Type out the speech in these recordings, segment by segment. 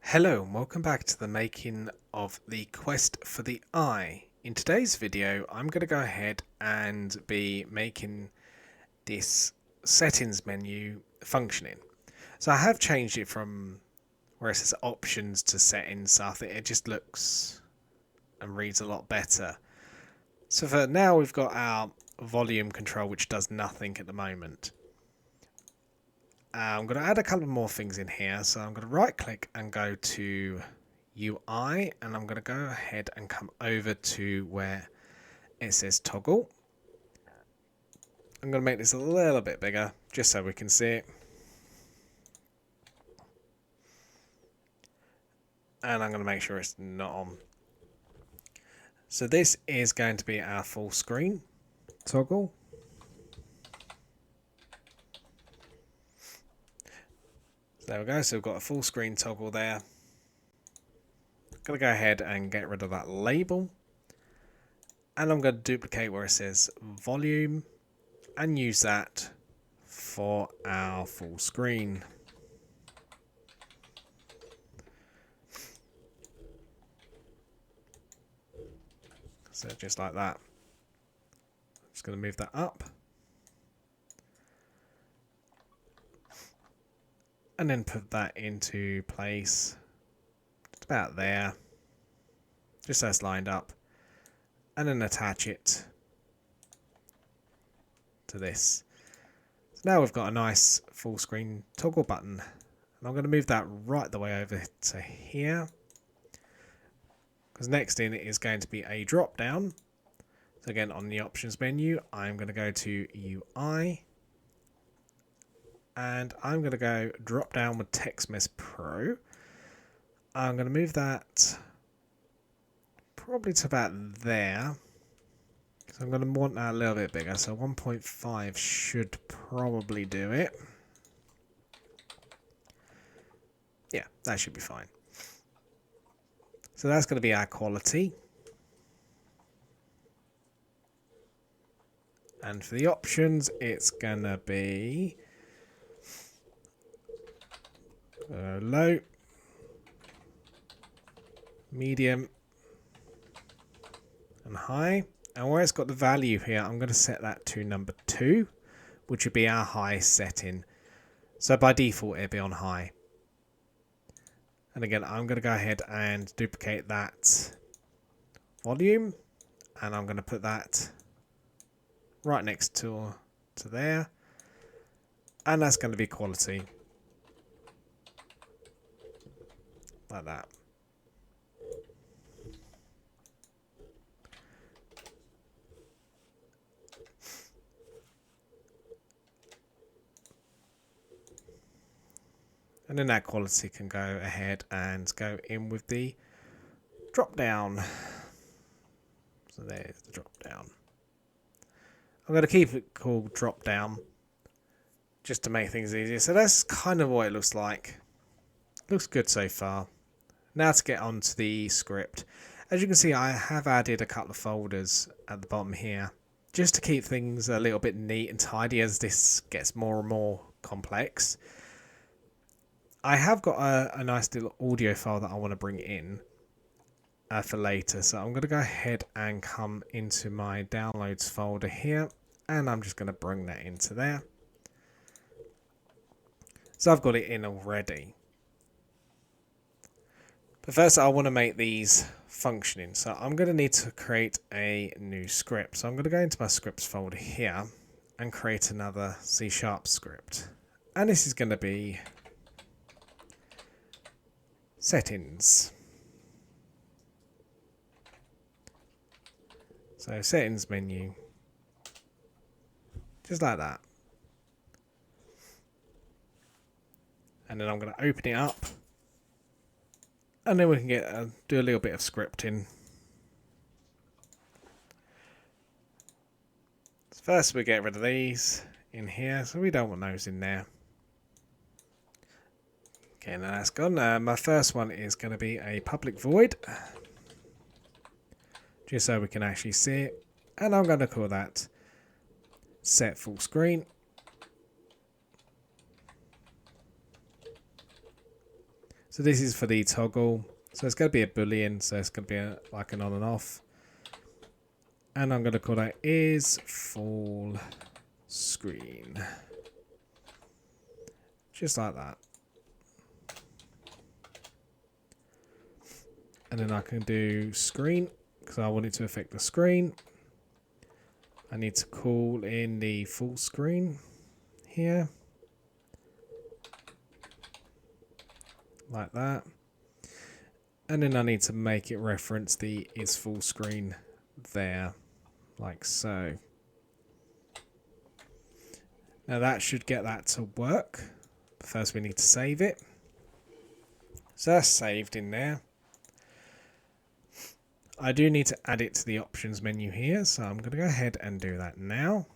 Hello and welcome back to the making of the Quest for the Eye. In today's video I'm going to go ahead and be making this settings menu functioning. So I have changed it from where it says options to settings, so I think it just looks and reads a lot better. So for now we've got our volume control, which does nothing at the moment. I'm going to add a couple more things in here. So I'm going to right click and go to UI, and I'm going to go ahead and come over to where it says toggle. I'm going to make this a little bit bigger just so we can see it. And I'm going to make sure it's not on. So this is going to be our full screen toggle. So there we go. So we've got a full screen toggle there. I'm going to go ahead and get rid of that label. And I'm going to duplicate where it says volume and use that for our full screen. So just like that. I'm just going to move that up. And then put that into place. Just about there. Just so it's lined up. And then attach it to this. So now we've got a nice full screen toggle button. And I'm going to move that right the way over to here. Because next in it is going to be a drop down. So again, on the options menu, I'm going to go to UI. And I'm going to go drop down with TextMess Pro. I'm going to move that probably to about there. So I'm going to want that a little bit bigger. So 1.5 should probably do it. Yeah, that should be fine. So that's going to be our quality. And for the options, it's going to be low, medium, and high. And where it's got the value here, I'm going to set that to number 2, which would be our high setting. So by default, it'll be on high. And again, I'm going to go ahead and duplicate that volume. And I'm going to put that right next to there. And that's going to be quality. Like that. And then that quality can go ahead and go in with the drop down. So there's the drop down. I'm going to keep it called drop down just to make things easier. So that's kind of what it looks like. Looks good so far. Now to get onto the script. As you can see, I have added a couple of folders at the bottom here just to keep things a little bit neat and tidy as this gets more and more complex. I have got a nice little audio file that I want to bring in for later. So I'm going to go ahead and come into my downloads folder here. And I'm just going to bring that into there. So I've got it in already. But first I want to make these functioning. So I'm going to need to create a new script. So I'm going to go into my scripts folder here and create another C# script. And this is going to be settings. So settings menu. Just like that. And then I'm going to open it up. And then we can do a little bit of scripting. So first we get rid of these in here. So we don't want those in there. Okay, now that's gone. My first one is going to be a public void. Just so we can actually see it. And I'm going to call that set full screen. So this is for the toggle. So it's going to be a boolean. So it's going to be like an on and off. And I'm going to call that is full screen. Just like that. And then I can do screen because I want it to affect the screen. I need to call in the full screen here. Like that. And then I need to make it reference the is full screen there. Like so. Now that should get that to work. But first we need to save it. So that's saved in there. I do need to add it to the options menu here. So I'm going to go ahead and do that now.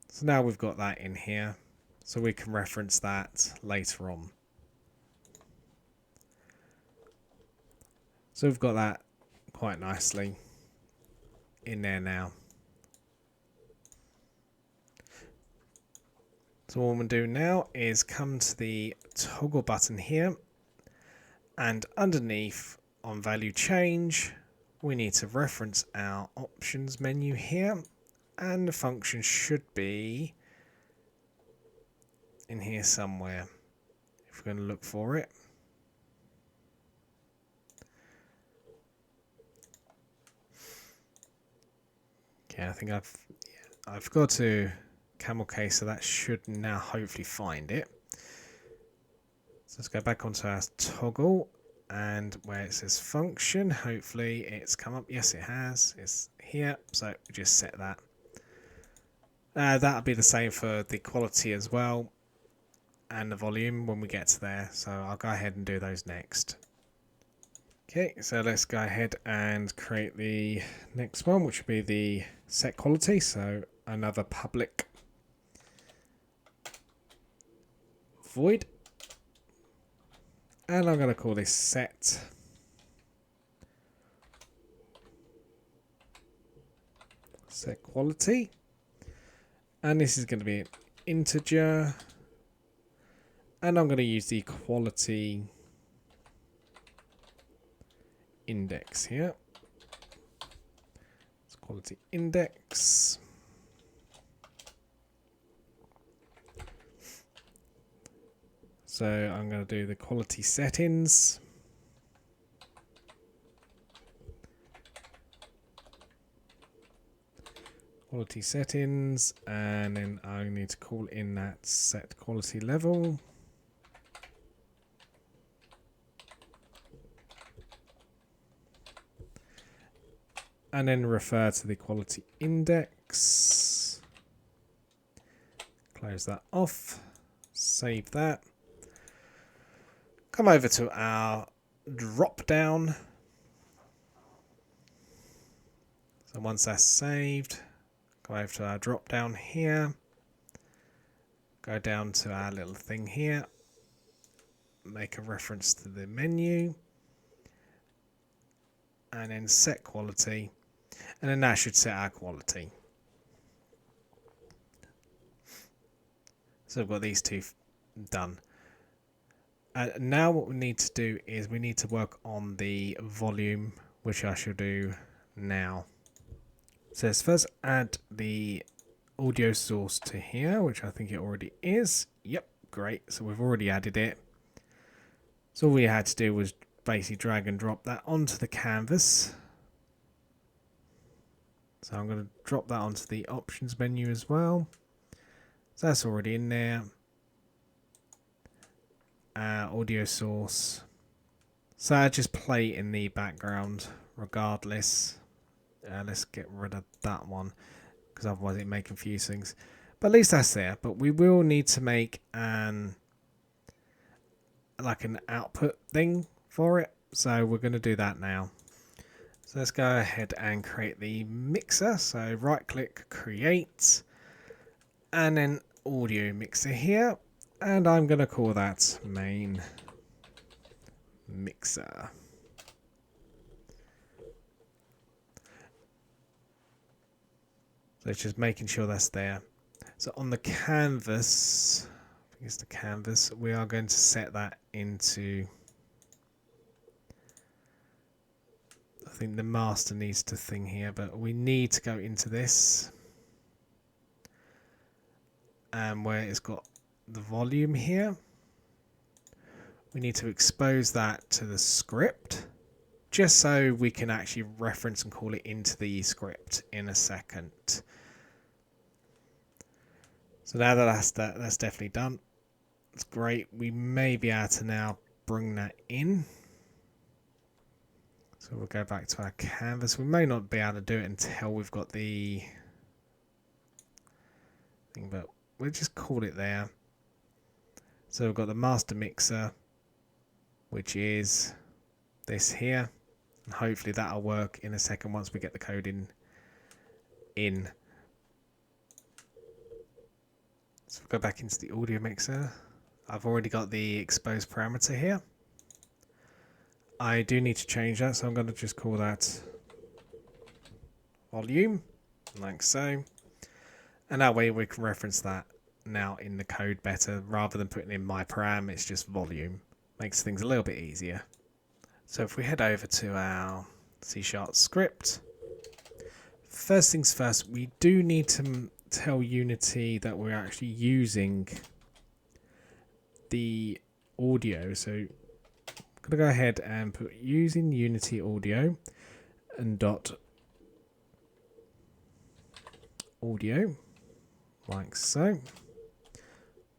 So now we've got that in here. So we can reference that later on. So we've got that quite nicely in there now. So what I'm going to do now is come to the toggle button here, and underneath on value change we need to reference our options menu here, and the function should be in here somewhere if we're going to look for it. Okay, I think I've got to camel case, so that should now hopefully find it. So let's go back onto our toggle, and where it says function, hopefully it's come up. Yes, it has. It's here, so we just set that. That'll be the same for the quality as well, and the volume when we get to there. So I'll go ahead and do those next. Okay, so let's go ahead and create the next one, which will be the set quality. So another public void. And I'm going to call this set quality. And this is going to be an integer. And I'm going to use the quality index here. It's quality index. So I'm going to do the quality settings. Quality settings, and then I need to call in that set quality level. And then refer to the quality index. Close that off. Save that. Come over to our drop down. So once that's saved, go over to our drop down here. Go down to our little thing here. Make a reference to the menu. And then set quality. And then that should set our quality. So I've got these two done. Now what we need to do is we need to work on the volume, which I shall do now. So let's first add the audio source to here, which I think it already is. Yep, great. So we've already added it. So all we had to do was basically drag and drop that onto the canvas. So I'm going to drop that onto the options menu as well. So that's already in there. Audio source. So I just play in the background regardless. Let's get rid of that one because otherwise it may confuse things. But at least that's there. But we will need to make an output thing for it. So we're going to do that now. So let's go ahead and create the mixer. So right click, create, and then audio mixer here. And I'm going to call that main mixer. So it's just making sure that's there. So on the canvas, I think it's the canvas, we are going to set that into I think the master needs to thing here, but we need to go into this. And where it's got the volume here, we need to expose that to the script, just so we can actually reference and call it into the script in a second. So now that that's definitely done, it's great. We may be able to now bring that in. So we'll go back to our canvas. We may not be able to do it until we've got the thing, but we'll just call it there. So we've got the master mixer, which is this here. And hopefully that'll work in a second once we get the code in. So we'll go back into the audio mixer. I've already got the exposed parameter here. I do need to change that, so I'm going to just call that volume, like so. And that way we can reference that now in the code better. Rather than putting in my param, it's just volume. Makes things a little bit easier. So if we head over to our C# script, first things first, we do need to tell Unity that we're actually using the audio. So I'm going to go ahead and put using Unity audio and dot audio, like so.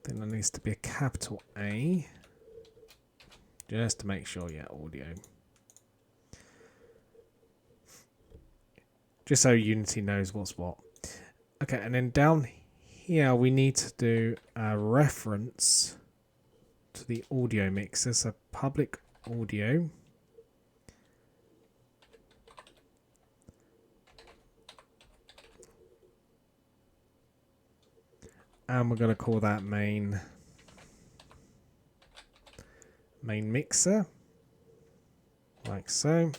Then there needs to be a capital A, just to make sure, yeah, audio. Just so Unity knows what's what. Okay, and then down here we need to do a reference to the audio mixer, so public audio. And we're going to call that main mixer, like so.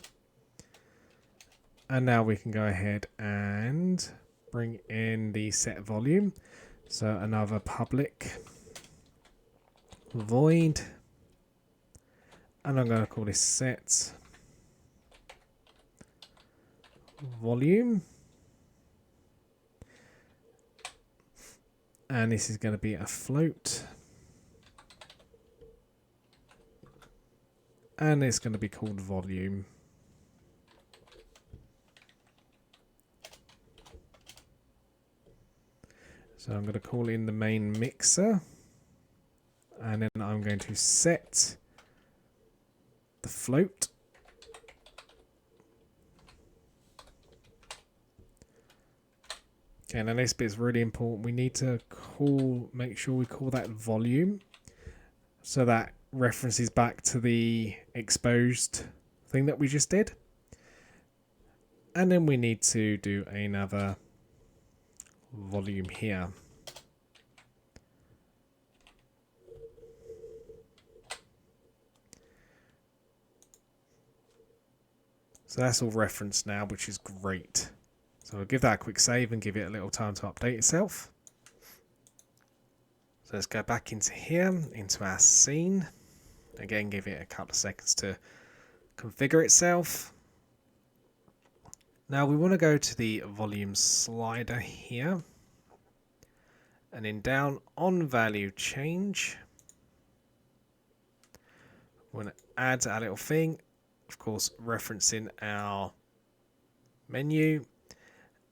And now we can go ahead and bring in the set volume. So another public void. And I'm going to call this set volume. And this is going to be a float. And it's going to be called volume. So I'm going to call in the main mixer. And then I'm going to set the float. Okay, now this bit is really important. We need to make sure we call that volume, so that references back to the exposed thing that we just did. And then we need to do another volume here. So that's all referenced now, which is great. So we'll give that a quick save and give it a little time to update itself. So let's go back into here, into our scene. Again, give it a couple of seconds to configure itself. Now we want to go to the volume slider here. And then down on value change, we want to add our little thing. Of course, referencing our menu.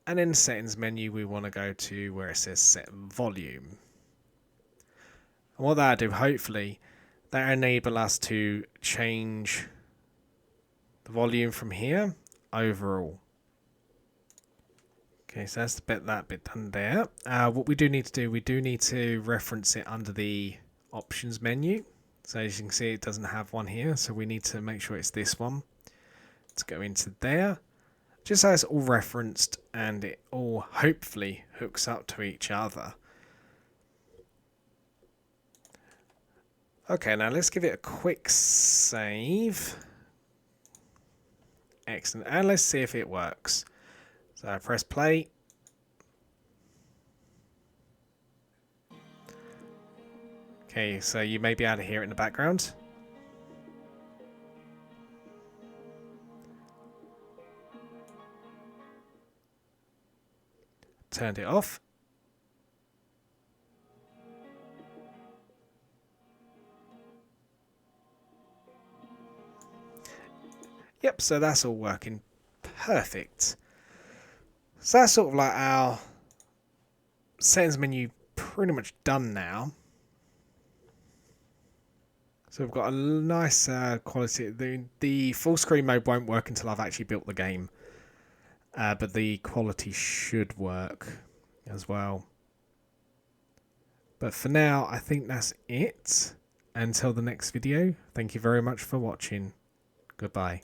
And in the settings menu, we want to go to where it says set volume. And what that'll do, hopefully, that'll enable us to change the volume from here overall. Okay, so that's that bit done there. What we do need to do, we do need to reference it under the options menu. So as you can see, it doesn't have one here. So we need to make sure it's this one. Let's go into there. Just so it's all referenced and it all hopefully hooks up to each other. Okay, now let's give it a quick save. Excellent. And let's see if it works. So I press play. Okay, so you may be able to hear it in the background. turned it off. Yep, so that's all working perfect. So that's sort of like our settings menu pretty much done now. So we've got a nice quality. The full screen mode won't work until I've actually built the game. But the quality should work as well. But for now, I think that's it. Until the next video, thank you very much for watching. Goodbye.